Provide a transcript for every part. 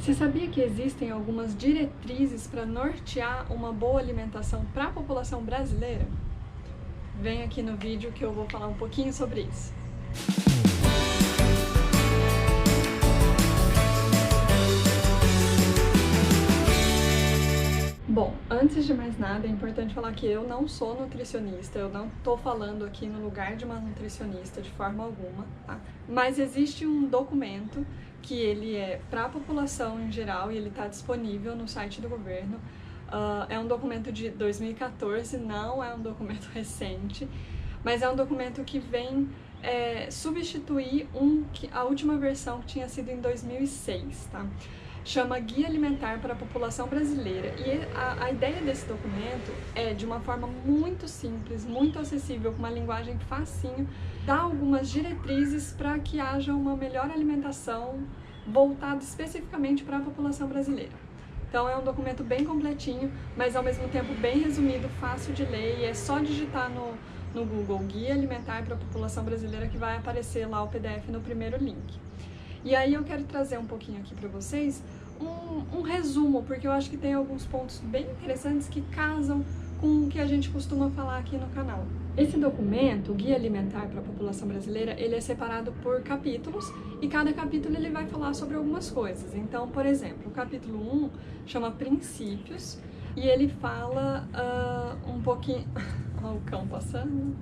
Você sabia que existem algumas diretrizes para nortear uma boa alimentação para a população brasileira? Vem aqui no vídeo que eu vou falar um pouquinho sobre isso. Bom, antes de mais nada, é importante falar que eu não sou nutricionista, eu não estou falando aqui no lugar de uma nutricionista de forma alguma, tá? Mas existe um documento que ele é para a população em geral e ele está disponível no site do governo. É um documento de 2014, não é um documento recente, mas é um documento que vem substituir a última versão que tinha sido em 2006, tá? Chama Guia Alimentar para a População Brasileira. E a ideia desse documento é, de uma forma muito simples, muito acessível, com uma linguagem facinho, dar algumas diretrizes para que haja uma melhor alimentação voltada especificamente para a população brasileira. Então é um documento bem completinho, mas ao mesmo tempo bem resumido, fácil de ler, e é só digitar no Google Guia Alimentar para a População Brasileira que vai aparecer lá o PDF no primeiro link. E aí eu quero trazer um pouquinho aqui para vocês um resumo, porque eu acho que tem alguns pontos bem interessantes que casam com o que a gente costuma falar aqui no canal. Esse documento, o Guia Alimentar para a População Brasileira, ele é separado por capítulos e cada capítulo ele vai falar sobre algumas coisas. Então, por exemplo, o capítulo 1 chama Princípios e ele fala um pouquinho... Olha o cão passando...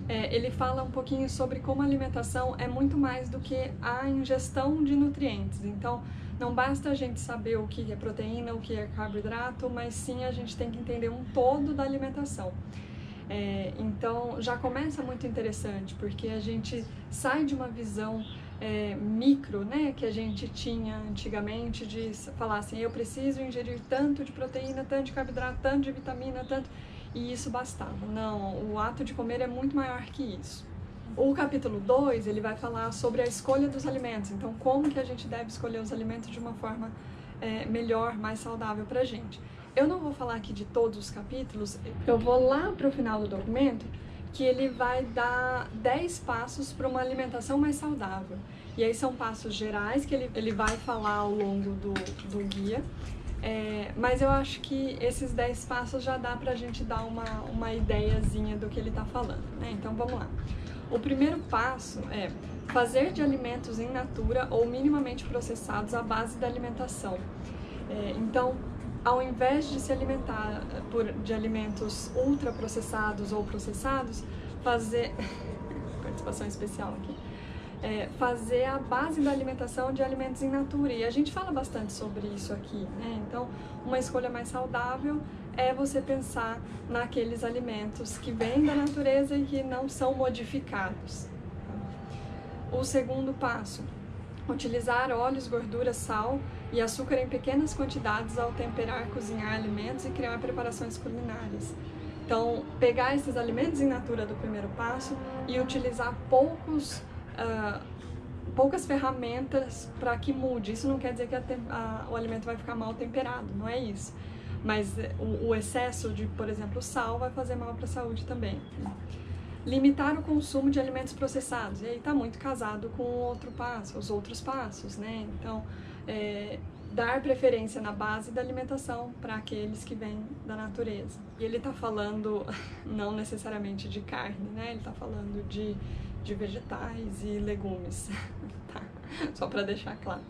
ele fala um pouquinho sobre como a alimentação é muito mais do que a ingestão de nutrientes. Então, não basta a gente saber o que é proteína, o que é carboidrato, mas sim a gente tem que entender um todo da alimentação. Então, já começa muito interessante, porque a gente sai de uma visão micro, né, que a gente tinha antigamente, de falar assim, eu preciso ingerir tanto de proteína, tanto de carboidrato, tanto de vitamina, tanto... E isso bastava. Não, o ato de comer é muito maior que isso. O capítulo 2, ele vai falar sobre a escolha dos alimentos. Então, como que a gente deve escolher os alimentos de uma forma melhor, mais saudável pra gente. Eu não vou falar aqui de todos os capítulos, eu vou lá pro final do documento, que ele vai dar 10 passos para uma alimentação mais saudável. E aí são passos gerais que ele vai falar ao longo do guia. Mas eu acho que esses 10 passos já dá pra gente dar uma ideiazinha do que ele tá falando, né? Então vamos lá. O primeiro passo é fazer de alimentos in natura ou minimamente processados a base da alimentação. Então, ao invés de se alimentar de alimentos ultraprocessados ou processados, fazer... participação especial aqui. Fazer a base da alimentação de alimentos in natura, e a gente fala bastante sobre isso aqui, né? Então, uma escolha mais saudável é você pensar naqueles alimentos que vêm da natureza e que não são modificados. O segundo passo, utilizar óleos, gorduras, sal e açúcar em pequenas quantidades ao temperar, cozinhar alimentos e criar preparações culinárias. Então, pegar esses alimentos in natura do primeiro passo e utilizar poucas ferramentas para que mude. Isso não quer dizer que o alimento vai ficar mal temperado, não é isso. Mas o excesso de, por exemplo, sal vai fazer mal para a saúde também. Limitar o consumo de alimentos processados. E aí está muito casado com os outros passos, né? Então, dar preferência na base da alimentação para aqueles que vêm da natureza. E ele está falando não necessariamente de carne, né? Ele está falando de vegetais e legumes, tá? Só para deixar claro.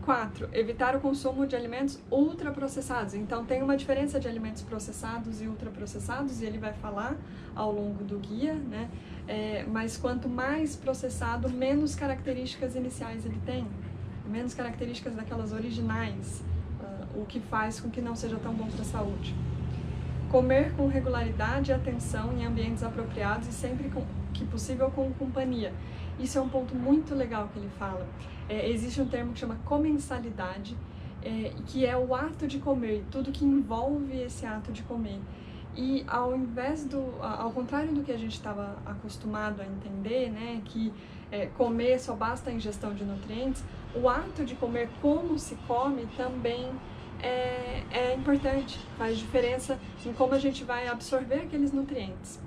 4. Evitar o consumo de alimentos ultraprocessados. Então, tem uma diferença de alimentos processados e ultraprocessados, e ele vai falar ao longo do guia, né? Mas quanto mais processado, menos características iniciais ele tem, menos características daquelas originais, o que faz com que não seja tão bom para a saúde. Comer com regularidade e atenção em ambientes apropriados e sempre que possível com companhia. Isso é um ponto muito legal que ele fala. Existe um termo que chama comensalidade, que é o ato de comer, tudo que envolve esse ato de comer. E ao contrário do que a gente estava acostumado a entender, né, que comer só basta a ingestão de nutrientes, o ato de comer, como se come, também é importante, faz diferença em como a gente vai absorver aqueles nutrientes.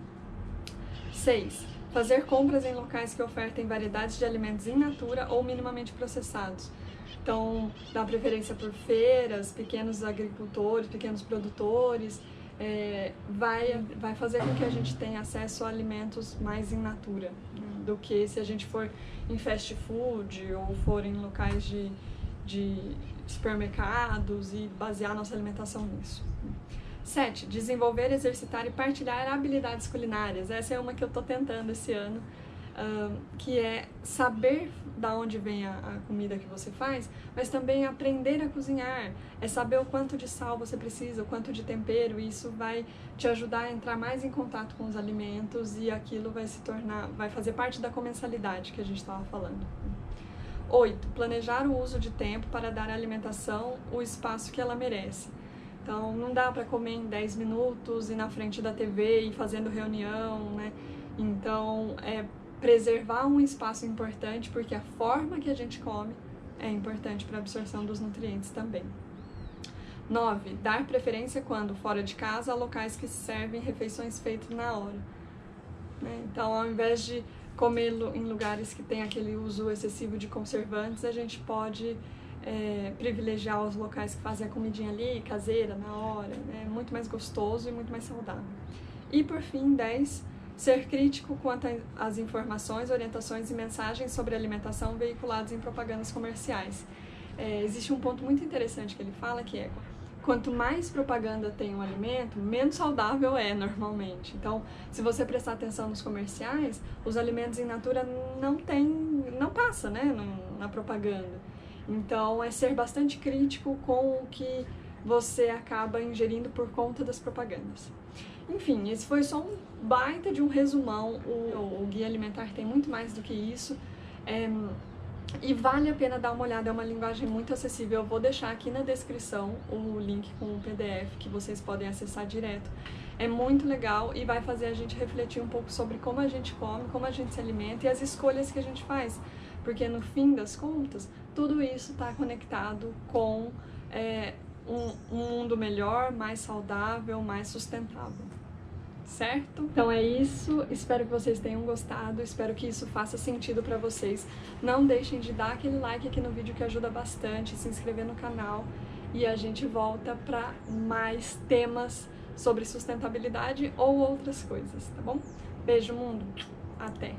6. Fazer compras em locais que ofertem variedades de alimentos in natura ou minimamente processados. Então, dá preferência por feiras, pequenos agricultores, pequenos produtores, vai fazer com que a gente tenha acesso a alimentos mais in natura, né, do que se a gente for em fast food ou for em locais de supermercados e basear nossa alimentação nisso. 7. Desenvolver, exercitar e partilhar habilidades culinárias. Essa é uma que eu estou tentando esse ano, que é saber da onde vem a comida que você faz, mas também aprender a cozinhar, é saber o quanto de sal você precisa, o quanto de tempero, e isso vai te ajudar a entrar mais em contato com os alimentos e aquilo vai fazer parte da comensalidade que a gente estava falando. 8. Planejar o uso de tempo para dar à alimentação o espaço que ela merece. Então, não dá para comer em 10 minutos e na frente da TV e fazendo reunião, né? Então, preservar um espaço importante, porque a forma que a gente come é importante para a absorção dos nutrientes também. 9. Dar preferência quando fora de casa a locais que servem refeições feitas na hora, né? Então, ao invés de comer em lugares que tem aquele uso excessivo de conservantes, a gente pode privilegiar os locais que fazem a comidinha ali, caseira, na hora, né? Muito mais gostoso e muito mais saudável. E por fim, 10. Ser crítico quanto às informações, orientações e mensagens sobre alimentação veiculadas em propagandas comerciais. Existe um ponto muito interessante que ele fala, que é: quanto mais propaganda tem um alimento, menos saudável é normalmente. Então, se você prestar atenção nos comerciais, os alimentos in natura não passa, né, na propaganda. Então, é ser bastante crítico com o que você acaba ingerindo por conta das propagandas. Enfim, esse foi só um baita de um resumão. O Guia Alimentar tem muito mais do que isso. E vale a pena dar uma olhada, é uma linguagem muito acessível. Eu vou deixar aqui na descrição o link com o PDF que vocês podem acessar direto. É muito legal e vai fazer a gente refletir um pouco sobre como a gente come, como a gente se alimenta e as escolhas que a gente faz. Porque no fim das contas, tudo isso está conectado com um mundo melhor, mais saudável, mais sustentável. Certo? Então é isso, espero que vocês tenham gostado, espero que isso faça sentido para vocês. Não deixem de dar aquele like aqui no vídeo que ajuda bastante, se inscrever no canal e a gente volta para mais temas sobre sustentabilidade ou outras coisas, tá bom? Beijo, mundo! Até!